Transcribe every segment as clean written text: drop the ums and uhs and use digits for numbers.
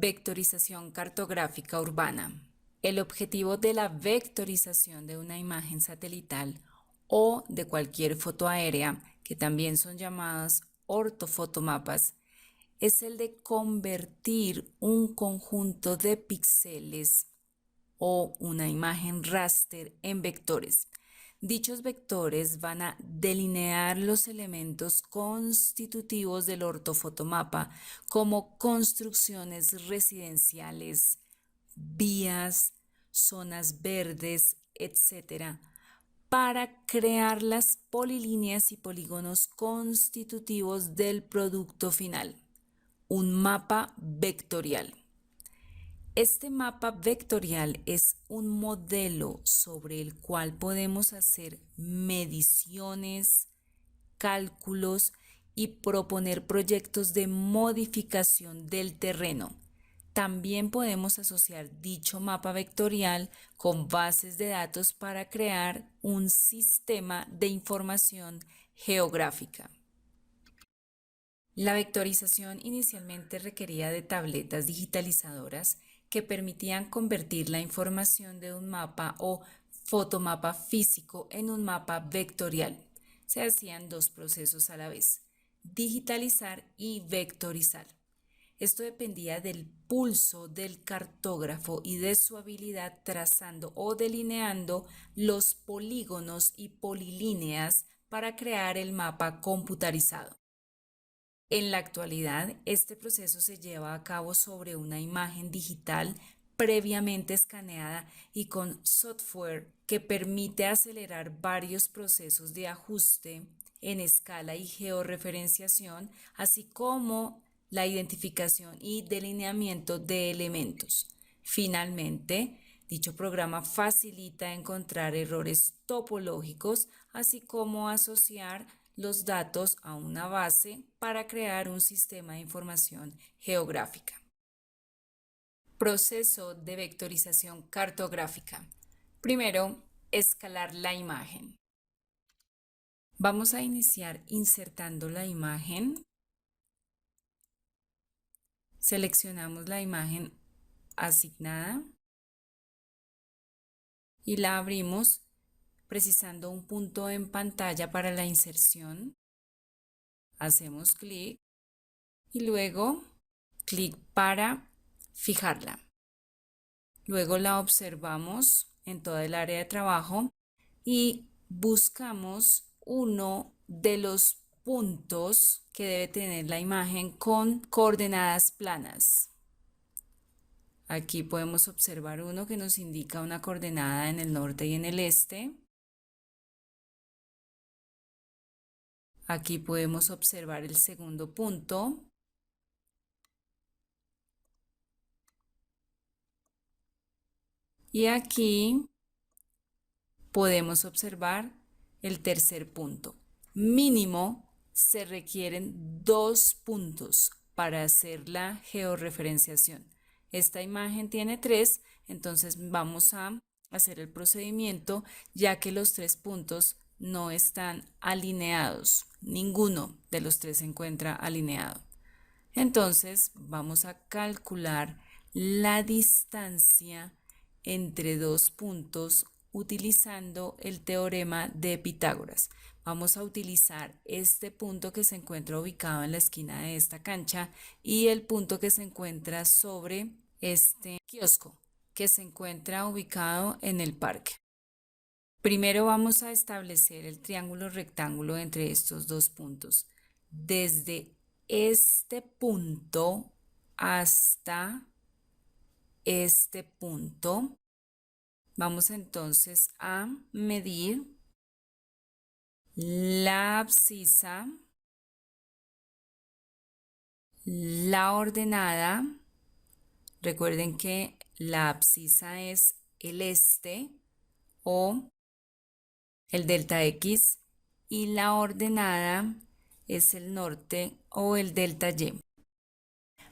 Vectorización cartográfica urbana. El objetivo de la vectorización de una imagen satelital o de cualquier foto aérea, que también son llamadas ortofotomapas, es el de convertir un conjunto de píxeles o una imagen raster en vectores. Dichos vectores van a delinear los elementos constitutivos del ortofotomapa como construcciones residenciales, vías, zonas verdes, etc., para crear las polilíneas y polígonos constitutivos del producto final, un mapa vectorial. Este mapa vectorial es un modelo sobre el cual podemos hacer mediciones, cálculos y proponer proyectos de modificación del terreno. También podemos asociar dicho mapa vectorial con bases de datos para crear un sistema de información geográfica. La vectorización inicialmente requería de tabletas digitalizadoras que permitían convertir la información de un mapa o fotomapa físico en un mapa vectorial. Se hacían dos procesos a la vez, digitalizar y vectorizar. Esto dependía del pulso del cartógrafo y de su habilidad trazando o delineando los polígonos y polilíneas para crear el mapa computarizado. En la actualidad, este proceso se lleva a cabo sobre una imagen digital previamente escaneada y con software que permite acelerar varios procesos de ajuste en escala y georreferenciación, así como la identificación y delineamiento de elementos. Finalmente, dicho programa facilita encontrar errores topológicos, así como asociar los datos a una base para crear un sistema de información geográfica. Proceso de vectorización cartográfica. Primero, escalar la imagen. Vamos a iniciar insertando la imagen. Seleccionamos la imagen asignada y la abrimos precisando un punto en pantalla para la inserción. Hacemos clic y luego clic para fijarla. Luego la observamos en toda el área de trabajo y buscamos uno de los puntos que debe tener la imagen con coordenadas planas. Aquí podemos observar uno que nos indica una coordenada en el norte y en el este. Aquí podemos observar el segundo punto. Y aquí podemos observar el tercer punto. Mínimo se requieren 2 puntos para hacer la georreferenciación. Esta imagen tiene 3, entonces vamos a hacer el procedimiento ya que los 3 puntos no están alineados. Ninguno de los 3 se encuentra alineado. Entonces vamos a calcular la distancia entre 2 puntos utilizando el teorema de Pitágoras. Vamos a utilizar este punto que se encuentra ubicado en la esquina de esta cancha y el punto que se encuentra sobre este kiosco que se encuentra ubicado en el parque. Primero vamos a establecer el triángulo rectángulo entre estos 2 puntos. Desde este punto hasta este punto, vamos entonces a medir la abscisa, la ordenada. Recuerden que la abscisa es el este o el delta X y la ordenada es el norte o el delta Y.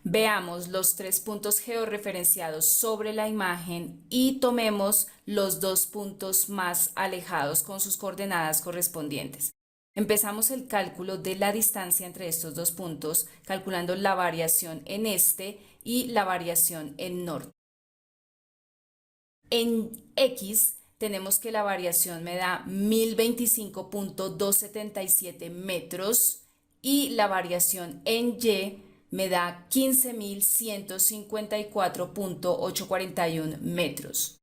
Veamos los 3 puntos georreferenciados sobre la imagen y tomemos los 2 puntos más alejados con sus coordenadas correspondientes. Empezamos el cálculo de la distancia entre estos 2 puntos, calculando la variación en este y la variación en norte. En X tenemos que la variación me da 1025.277 metros y la variación en Y me da 15.154.841 metros.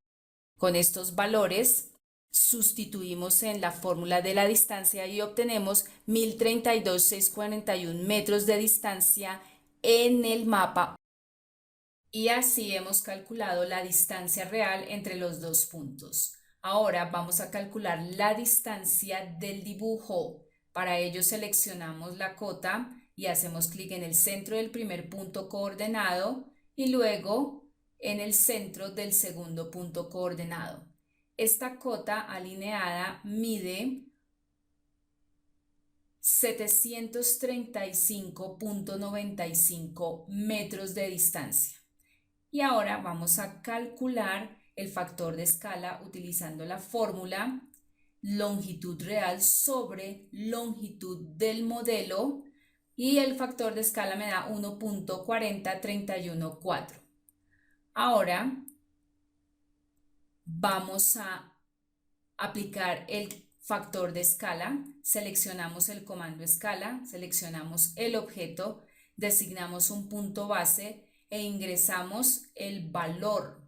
Con estos valores sustituimos en la fórmula de la distancia y obtenemos 1032.641 metros de distancia en el mapa. Y así hemos calculado la distancia real entre los dos puntos. Ahora vamos a calcular la distancia del dibujo. Para ello seleccionamos la cota y hacemos clic en el centro del primer punto coordenado y luego en el centro del segundo punto coordenado. Esta cota alineada mide 735.95 metros de distancia. Y ahora vamos a calcular el factor de escala utilizando la fórmula longitud real sobre longitud del modelo y el factor de escala me da 1.40314. Ahora vamos a aplicar el factor de escala, seleccionamos el comando escala, seleccionamos el objeto, designamos un punto base e ingresamos el valor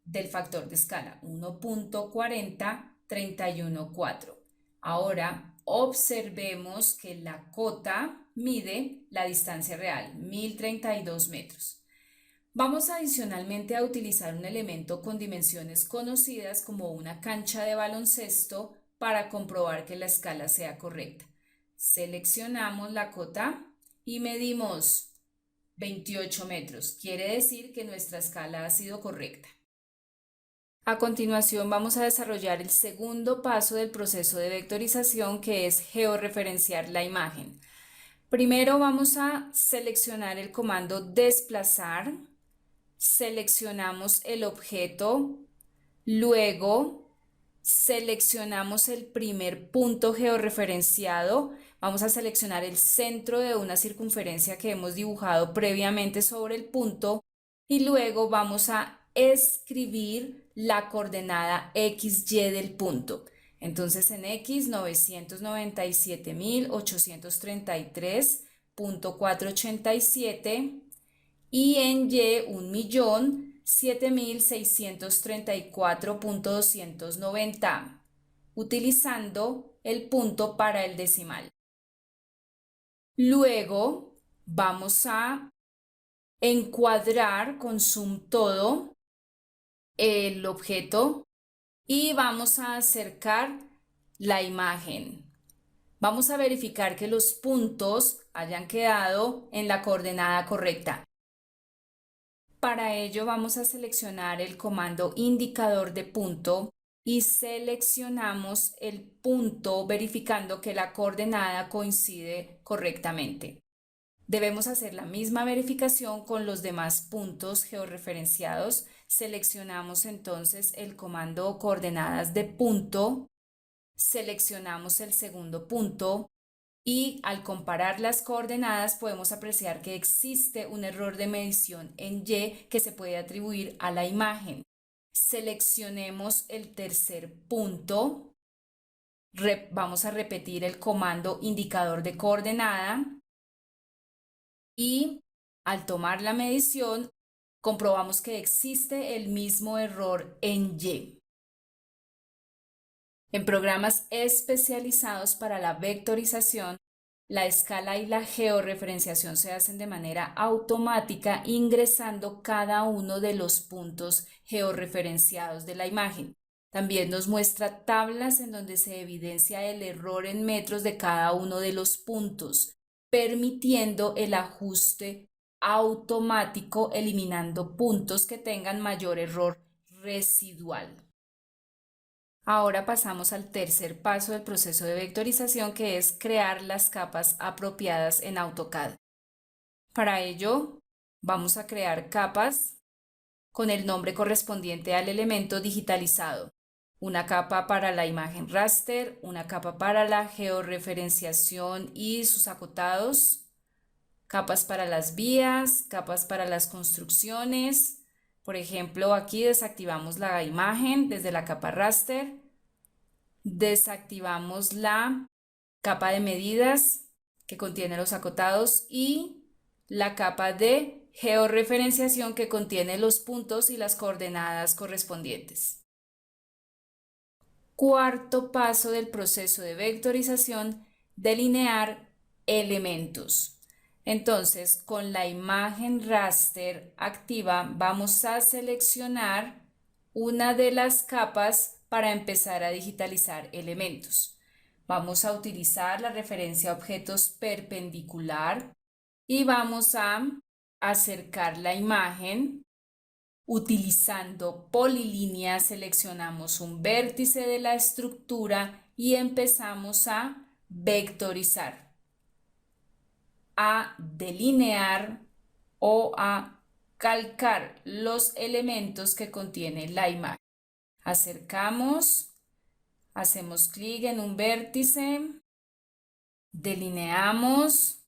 del factor de escala 1.40314. Ahora observemos que la cota mide la distancia real, 1032 metros. Vamos adicionalmente a utilizar un elemento con dimensiones conocidas como una cancha de baloncesto para comprobar que la escala sea correcta. Seleccionamos la cota y medimos 28 metros. Quiere decir que nuestra escala ha sido correcta. A continuación vamos a desarrollar el segundo paso del proceso de vectorización, que es georreferenciar la imagen. Primero vamos a seleccionar el comando desplazar, seleccionamos el objeto, luego seleccionamos el primer punto georreferenciado, vamos a seleccionar el centro de una circunferencia que hemos dibujado previamente sobre el punto y luego vamos a escribir la coordenada XY del punto. Entonces en X 997.833.487 y en Y 1.007.634.290, utilizando el punto para el decimal. Luego vamos a encuadrar con zoom todo el objeto y vamos a acercar la imagen. Vamos a verificar que los puntos hayan quedado en la coordenada correcta. Para ello vamos a seleccionar el comando indicador de punto y seleccionamos el punto verificando que la coordenada coincide correctamente. Debemos hacer la misma verificación con los demás puntos georreferenciados. Seleccionamos entonces el comando coordenadas de punto, seleccionamos el segundo punto y al comparar las coordenadas podemos apreciar que existe un error de medición en Y que se puede atribuir a la imagen. Seleccionemos el tercer punto, vamos a repetir el comando indicador de coordenada y al tomar la medición comprobamos que existe el mismo error en Y. En programas especializados para la vectorización, la escala y la georreferenciación se hacen de manera automática ingresando cada uno de los puntos georreferenciados de la imagen. También nos muestra tablas en donde se evidencia el error en metros de cada uno de los puntos, permitiendo el ajuste automático eliminando puntos que tengan mayor error residual. Ahora pasamos al tercer paso del proceso de vectorización, que es crear las capas apropiadas en AutoCAD. Para ello, vamos a crear capas con el nombre correspondiente al elemento digitalizado. Una capa para la imagen raster, una capa para la georreferenciación y sus acotados, capas para las vías, capas para las construcciones. Por ejemplo, aquí desactivamos la imagen desde la capa raster, desactivamos la capa de medidas que contiene los acotados y la capa de georreferenciación que contiene los puntos y las coordenadas correspondientes. Cuarto paso del proceso de vectorización, delinear elementos. Entonces, con la imagen raster activa, vamos a seleccionar una de las capas para empezar a digitalizar elementos. Vamos a utilizar la referencia a objetos perpendicular y vamos a acercar la imagen. Utilizando polilínea seleccionamos un vértice de la estructura y empezamos a vectorizar, a delinear o a calcar los elementos que contiene la imagen. Acercamos, hacemos clic en un vértice, delineamos,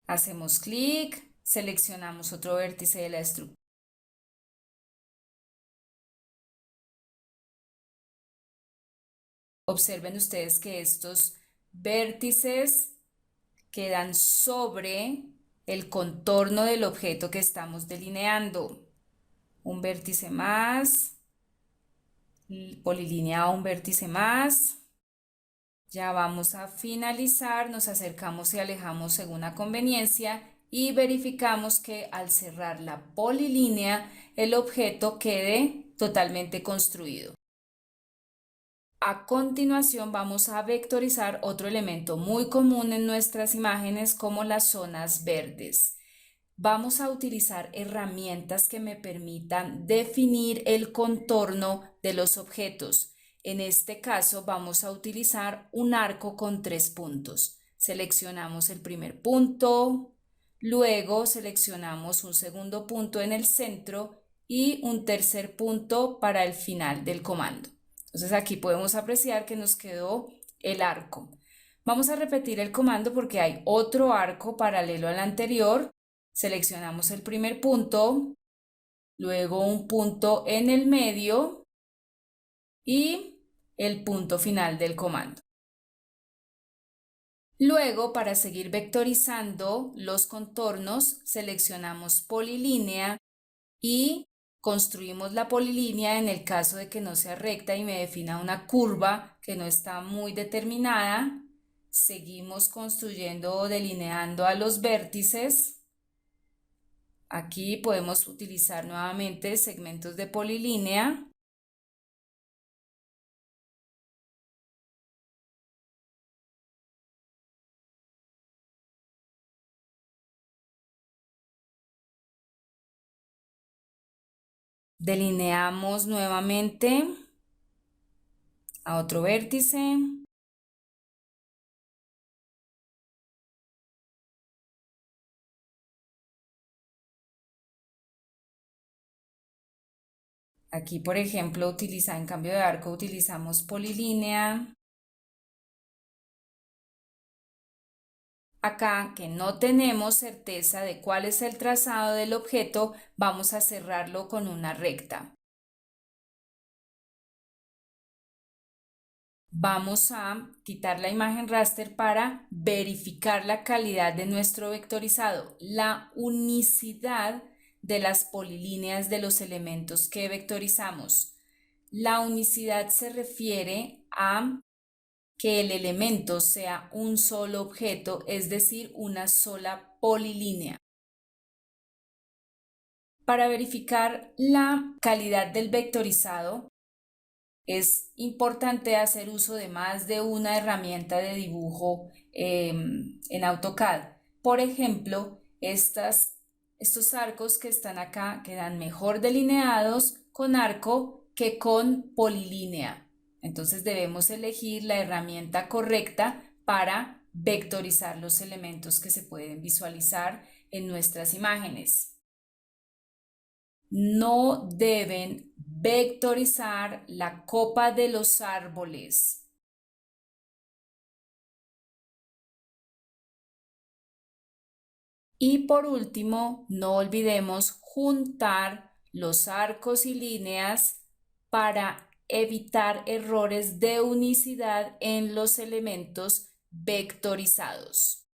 hacemos clic, seleccionamos otro vértice de la estructura. Observen ustedes que estos vértices quedan sobre el contorno del objeto que estamos delineando. Un vértice más, polilínea un vértice más. Ya vamos a finalizar, nos acercamos y alejamos según la conveniencia y verificamos que al cerrar la polilínea el objeto quede totalmente construido. A continuación vamos a vectorizar otro elemento muy común en nuestras imágenes como las zonas verdes. Vamos a utilizar herramientas que me permitan definir el contorno de los objetos. En este caso vamos a utilizar un arco con 3 puntos. Seleccionamos el primer punto, luego seleccionamos un segundo punto en el centro y un tercer punto para el final del comando. Entonces aquí podemos apreciar que nos quedó el arco. Vamos a repetir el comando porque hay otro arco paralelo al anterior. Seleccionamos el primer punto, luego un punto en el medio y el punto final del comando. Luego, para seguir vectorizando los contornos, seleccionamos polilínea y construimos la polilínea en el caso de que no sea recta y me defina una curva que no está muy determinada. Seguimos construyendo o delineando a los vértices. Aquí podemos utilizar nuevamente segmentos de polilínea. Delineamos nuevamente a otro vértice. Aquí, por ejemplo, en cambio de arco utilizamos polilínea. Acá, que no tenemos certeza de cuál es el trazado del objeto, vamos a cerrarlo con una recta. Vamos a quitar la imagen raster para verificar la calidad de nuestro vectorizado, la unicidad de las polilíneas de los elementos que vectorizamos. La unicidad se refiere a que el elemento sea un solo objeto, es decir, una sola polilínea. Para verificar la calidad del vectorizado, es importante hacer uso de más de una herramienta de dibujo en AutoCAD. Por ejemplo, estos arcos que están acá quedan mejor delineados con arco que con polilínea. Entonces debemos elegir la herramienta correcta para vectorizar los elementos que se pueden visualizar en nuestras imágenes. No deben vectorizar la copa de los árboles. Y por último, no olvidemos juntar los arcos y líneas para evitar errores de unicidad en los elementos vectorizados.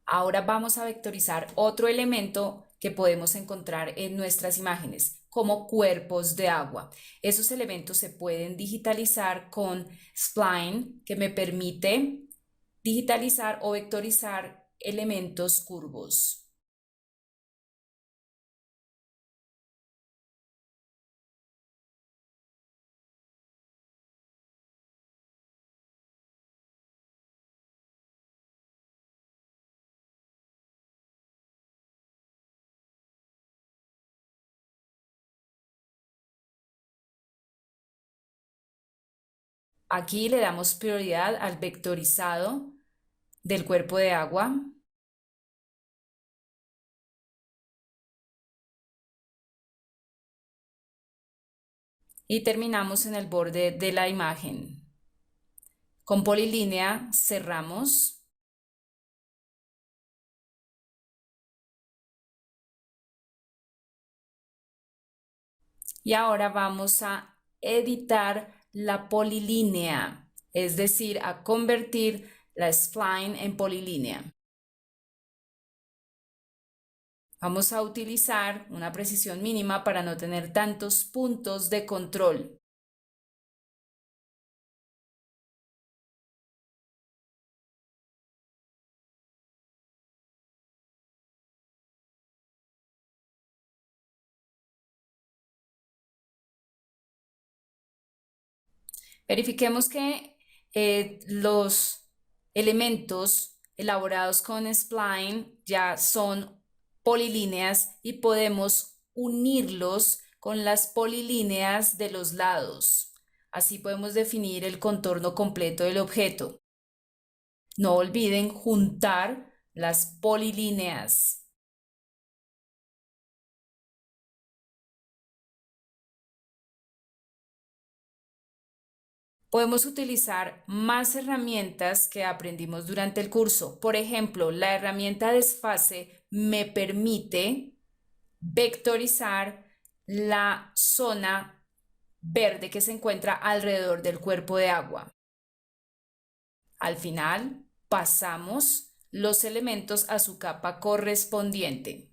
Ahora vamos a vectorizar otro elemento que podemos encontrar en nuestras imágenes, como cuerpos de agua. Esos elementos se pueden digitalizar con Spline, que me permite digitalizar o vectorizar elementos curvos. Aquí le damos prioridad al vectorizado del cuerpo de agua. Y terminamos en el borde de la imagen. Con polilínea cerramos. Y ahora vamos a editar la polilínea, es decir, a convertir la spline en polilínea. Vamos a utilizar una precisión mínima para no tener tantos puntos de control. Verifiquemos que los elementos elaborados con spline ya son polilíneas y podemos unirlos con las polilíneas de los lados. Así podemos definir el contorno completo del objeto. No olviden juntar las polilíneas. Podemos utilizar más herramientas que aprendimos durante el curso. Por ejemplo, la herramienta desfase me permite vectorizar la zona verde que se encuentra alrededor del cuerpo de agua. Al final, pasamos los elementos a su capa correspondiente.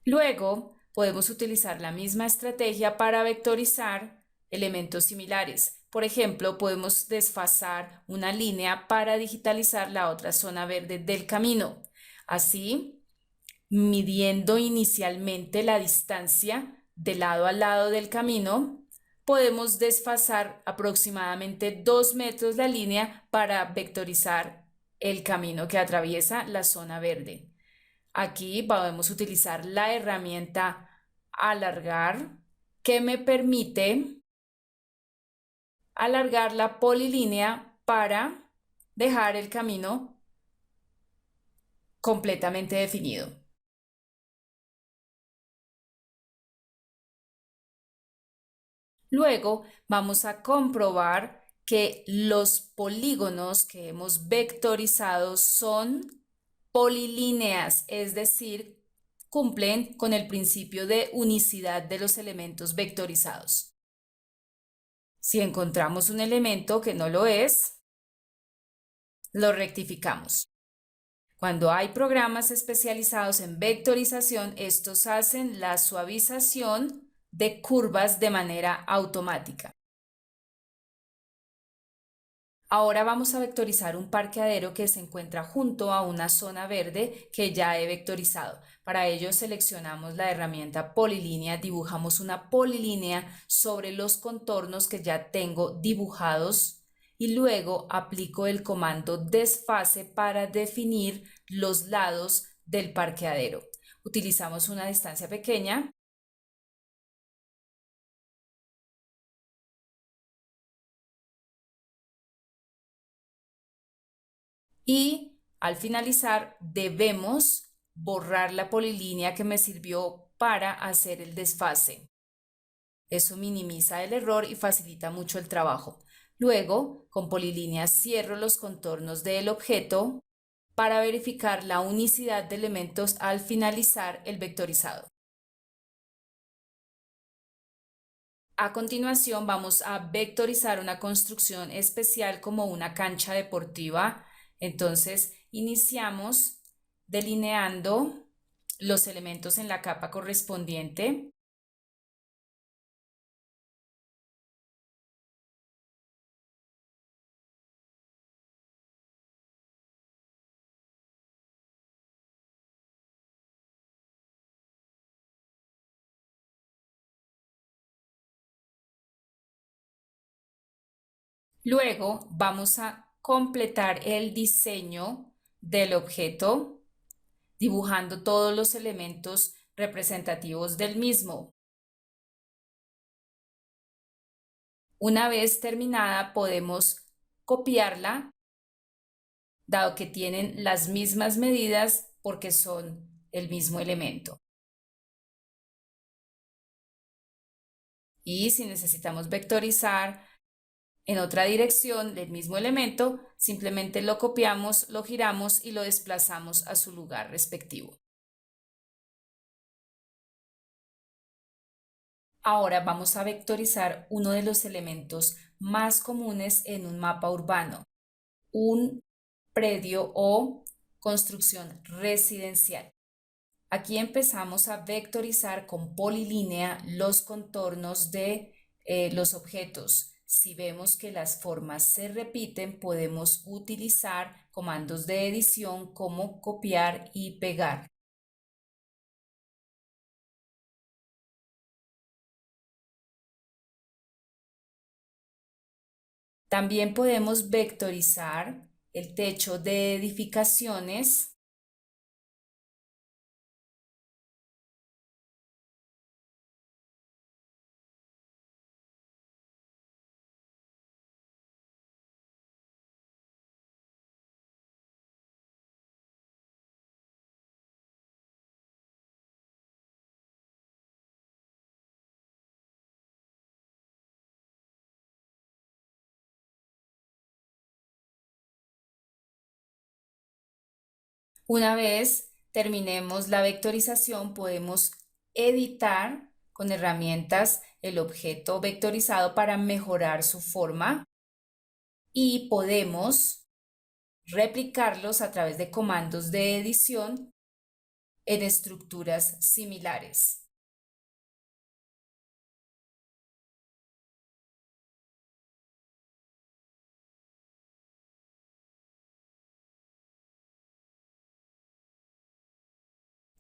Luego, podemos utilizar la misma estrategia para vectorizar elementos similares. Por ejemplo, podemos desfasar una línea para digitalizar la otra zona verde del camino. Así, midiendo inicialmente la distancia de lado a lado del camino, podemos desfasar aproximadamente 2 metros la línea para vectorizar el camino que atraviesa la zona verde. Aquí podemos utilizar la herramienta alargar, que me permite alargar la polilínea para dejar el camino completamente definido. Luego vamos a comprobar que los polígonos que hemos vectorizado son polilíneas, es decir, cumplen con el principio de unicidad de los elementos vectorizados. Si encontramos un elemento que no lo es, lo rectificamos. Cuando hay programas especializados en vectorización, estos hacen la suavización de curvas de manera automática. Ahora vamos a vectorizar un parqueadero que se encuentra junto a una zona verde que ya he vectorizado. Para ello seleccionamos la herramienta polilínea, dibujamos una polilínea sobre los contornos que ya tengo dibujados y luego aplico el comando desfase para definir los lados del parqueadero. Utilizamos una distancia pequeña. Y al finalizar debemos borrar la polilínea que me sirvió para hacer el desfase. Eso minimiza el error y facilita mucho el trabajo. Luego, con polilínea cierro los contornos del objeto para verificar la unicidad de elementos al finalizar el vectorizado. A continuación vamos a vectorizar una construcción especial como una cancha deportiva. Entonces iniciamos delineando los elementos en la capa correspondiente. Luego vamos a completar el diseño del objeto dibujando todos los elementos representativos del mismo. Una vez terminada podemos copiarla, dado que tienen las mismas medidas porque son el mismo elemento. Y si necesitamos vectorizar en otra dirección del mismo elemento, simplemente lo copiamos, lo giramos y lo desplazamos a su lugar respectivo. Ahora vamos a vectorizar uno de los elementos más comunes en un mapa urbano, un predio o construcción residencial. Aquí empezamos a vectorizar con polilínea los contornos de los objetos. Si vemos que las formas se repiten, podemos utilizar comandos de edición como copiar y pegar. También podemos vectorizar el techo de edificaciones. Una vez terminemos la vectorización, podemos editar con herramientas el objeto vectorizado para mejorar su forma y podemos replicarlos a través de comandos de edición en estructuras similares.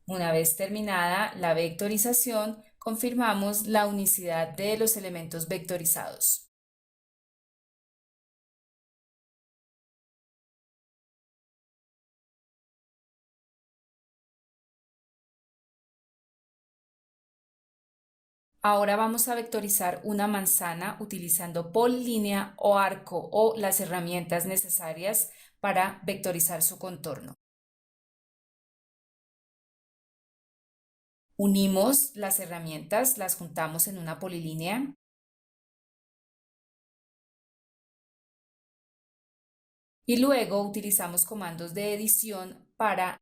Una vez terminada la vectorización, confirmamos la unicidad de los elementos vectorizados. Ahora vamos a vectorizar una manzana utilizando polilínea o arco o las herramientas necesarias para vectorizar su contorno. Unimos las herramientas, las juntamos en una polilínea. Y luego utilizamos comandos de edición para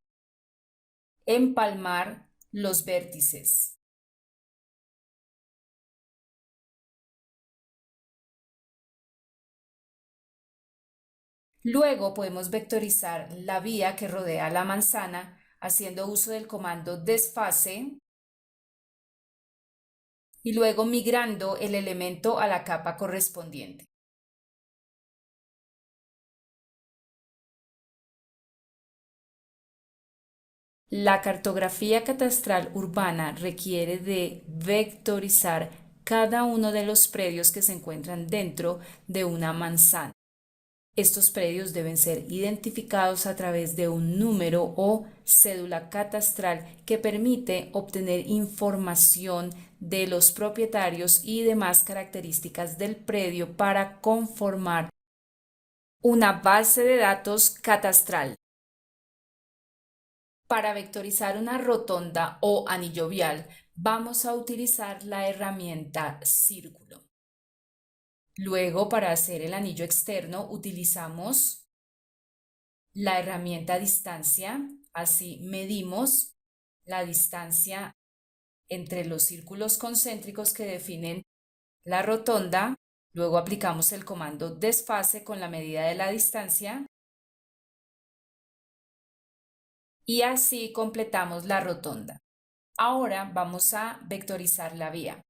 empalmar los vértices. Luego podemos vectorizar la vía que rodea la manzana haciendo uso del comando desfase y luego migrando el elemento a la capa correspondiente. La cartografía catastral urbana requiere de vectorizar cada uno de los predios que se encuentran dentro de una manzana. Estos predios deben ser identificados a través de un número o cédula catastral que permite obtener información de los propietarios y demás características del predio para conformar una base de datos catastral. Para vectorizar una rotonda o anillo vial, vamos a utilizar la herramienta círculo. Luego, para hacer el anillo externo, utilizamos la herramienta distancia. Así medimos la distancia entre los círculos concéntricos que definen la rotonda. Luego aplicamos el comando desfase con la medida de la distancia y así completamos la rotonda. Ahora vamos a vectorizar la vía.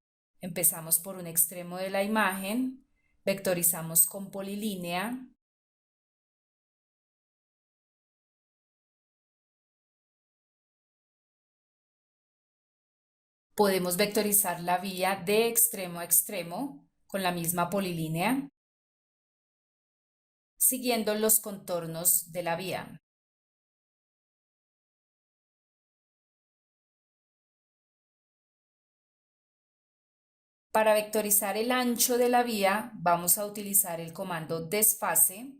Empezamos por un extremo de la imagen, vectorizamos con polilínea. Podemos vectorizar la vía de extremo a extremo con la misma polilínea, siguiendo los contornos de la vía. Para vectorizar el ancho de la vía, vamos a utilizar el comando desfase.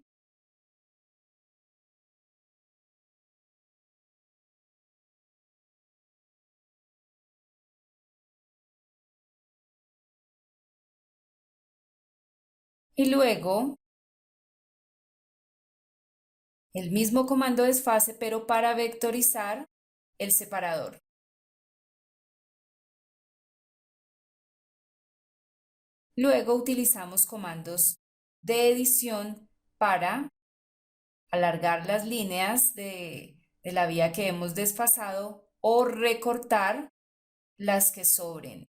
Y luego el mismo comando desfase, pero para vectorizar el separador. Luego utilizamos comandos de edición para alargar las líneas de la vía que hemos desfasado o recortar las que sobren.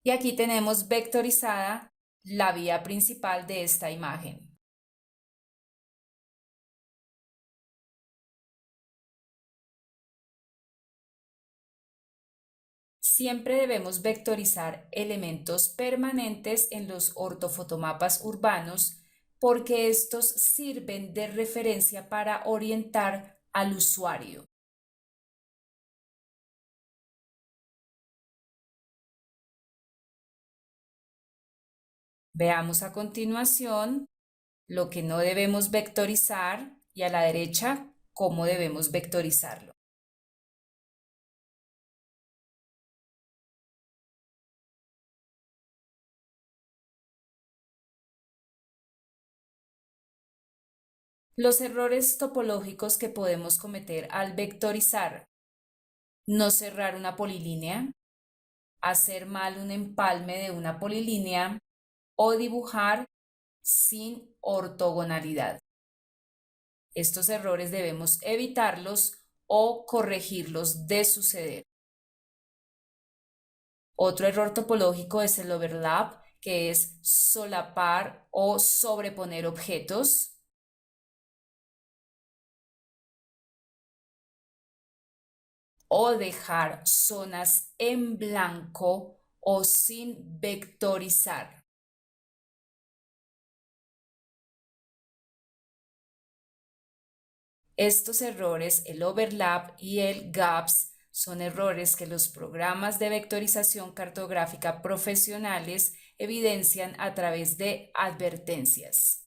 Y aquí tenemos vectorizada la vía principal de esta imagen. Siempre debemos vectorizar elementos permanentes en los ortofotomapas urbanos porque estos sirven de referencia para orientar al usuario. Veamos a continuación lo que no debemos vectorizar y a la derecha cómo debemos vectorizarlo. Los errores topológicos que podemos cometer al vectorizar: no cerrar una polilínea, hacer mal un empalme de una polilínea o dibujar sin ortogonalidad. Estos errores debemos evitarlos o corregirlos de suceder. Otro error topológico es el overlap, que es solapar o sobreponer objetos. O dejar zonas en blanco o sin vectorizar. Estos errores, el overlap y el gaps, son errores que los programas de vectorización cartográfica profesionales evidencian a través de advertencias.